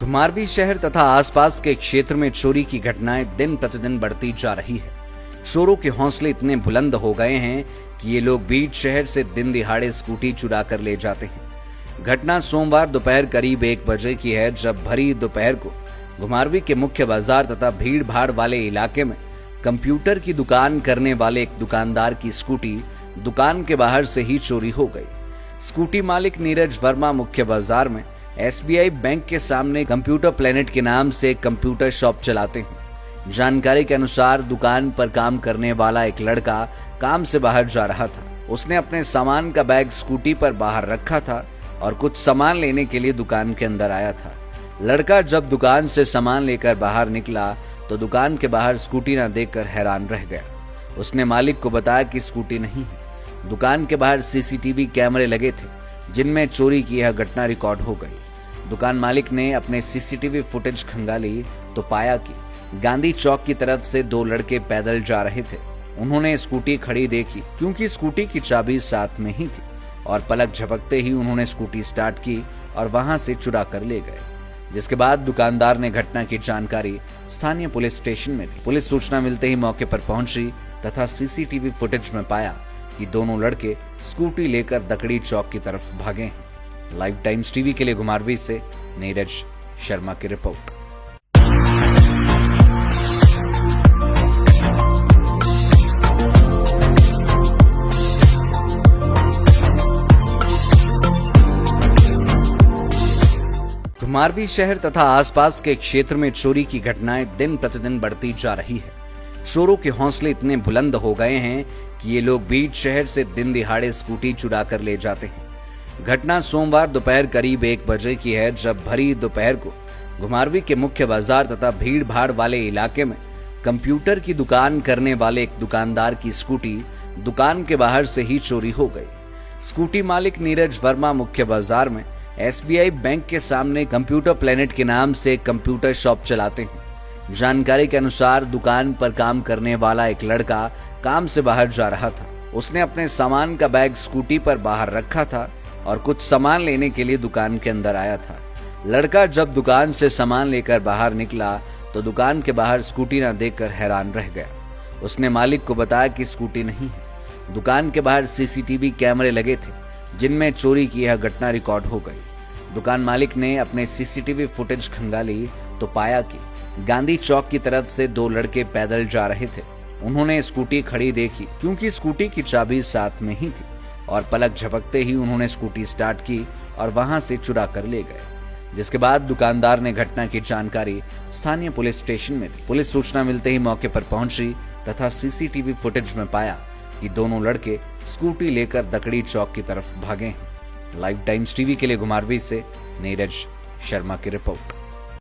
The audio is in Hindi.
घुमारवीं शहर तथा आसपास के क्षेत्र में चोरी की घटनाएं दिन प्रतिदिन बढ़ती जा रही है। चोरों के हौसले इतने बुलंद हो गए हैं कि ये लोग बीच शहर से दिन दिहाड़े स्कूटी चुरा कर ले जाते हैं। घटना सोमवार दोपहर करीब 1 बजे की है, जब भरी दोपहर को घुमारवीं के मुख्य बाजार तथा भीड़ भाड़ वाले इलाके में कंप्यूटर की दुकान करने वाले एक दुकानदार की स्कूटी दुकान के बाहर से ही चोरी हो गई। स्कूटी मालिक नीरज वर्मा मुख्य बाजार में SBI बैंक के सामने कंप्यूटर प्लेनेट के नाम से कंप्यूटर शॉप चलाते हैं। जानकारी के अनुसार दुकान पर काम करने वाला एक लड़का काम से बाहर जा रहा था। उसने अपने सामान का बैग स्कूटी पर बाहर रखा था और कुछ सामान लेने के लिए दुकान के अंदर आया था। लड़का जब दुकान से सामान लेकर बाहर निकला तो दुकान के बाहर स्कूटी न देखकर हैरान रह गया। उसने मालिक को बताया कि स्कूटी नहीं है। दुकान के बाहर CCTV कैमरे लगे थे जिनमें चोरी की यह घटना रिकॉर्ड हो गई। दुकान मालिक ने अपने CCTV फुटेज खंगाली तो पाया कि गांधी चौक की तरफ से 2 लड़के पैदल जा रहे थे। उन्होंने स्कूटी खड़ी देखी क्योंकि स्कूटी की चाबी साथ में ही थी और पलक झपकते ही उन्होंने स्कूटी स्टार्ट की और वहां से चुरा कर ले गए। जिसके बाद दुकानदार ने घटना की जानकारी स्थानीय पुलिस स्टेशन में दी। पुलिस सूचना मिलते ही मौके पर पहुंची तथा CCTV फुटेज में पाया कि दोनों लड़के स्कूटी लेकर दकड़ी चौक की तरफ भागे हैं। लाइव टाइम्स टीवी के लिए घुमारवीं से नीरज शर्मा की रिपोर्ट। घुमारवीं शहर तथा आसपास के क्षेत्र में चोरी की घटनाएं दिन प्रतिदिन बढ़ती जा रही है। चोरों के हौसले इतने बुलंद हो गए हैं कि ये लोग बीच शहर से दिन दिहाड़े स्कूटी चुरा कर ले जाते हैं। घटना सोमवार दोपहर करीब 1 बजे की है, जब भरी दोपहर को घुमारवीं के मुख्य बाजार तथा भीड़ भाड़ वाले इलाके में कंप्यूटर की दुकान करने वाले एक दुकानदार की स्कूटी दुकान के बाहर से ही चोरी हो गई। स्कूटी मालिक नीरज वर्मा मुख्य बाजार में SBI बैंक के सामने कंप्यूटर प्लेनेट के नाम से कंप्यूटर शॉप चलाते हैं। जानकारी के अनुसार दुकान पर काम करने वाला एक लड़का काम से बाहर जा रहा था। उसने अपने सामान का बैग स्कूटी पर बाहर रखा था और कुछ सामान लेने के लिए दुकान के अंदर आया था। लड़का जब दुकान से सामान लेकर बाहर निकला तो दुकान के बाहर स्कूटी न देखकर हैरान रह गया। उसने मालिक को बताया कि स्कूटी नहीं है। दुकान के बाहर CCTV कैमरे लगे थे जिनमें चोरी की यह घटना रिकॉर्ड हो गई। दुकान मालिक ने अपने CCTV फुटेज खंगाली तो पाया कि गांधी चौक की तरफ से 2 लड़के पैदल जा रहे थे। उन्होंने स्कूटी खड़ी देखी क्योंकि स्कूटी की चाबी साथ में ही थी और पलक झपकते ही उन्होंने स्कूटी स्टार्ट की और वहां से चुरा कर ले गए। जिसके बाद दुकानदार ने घटना की जानकारी स्थानीय पुलिस स्टेशन में दी। पुलिस सूचना मिलते ही मौके पर पहुंची तथा CCTV फुटेज में पाया कि दोनों लड़के स्कूटी लेकर दकड़ी चौक की तरफ भागे हैं। लाइव टाइम्स टीवी के लिए घुमारवीं से नीरज शर्मा की रिपोर्ट।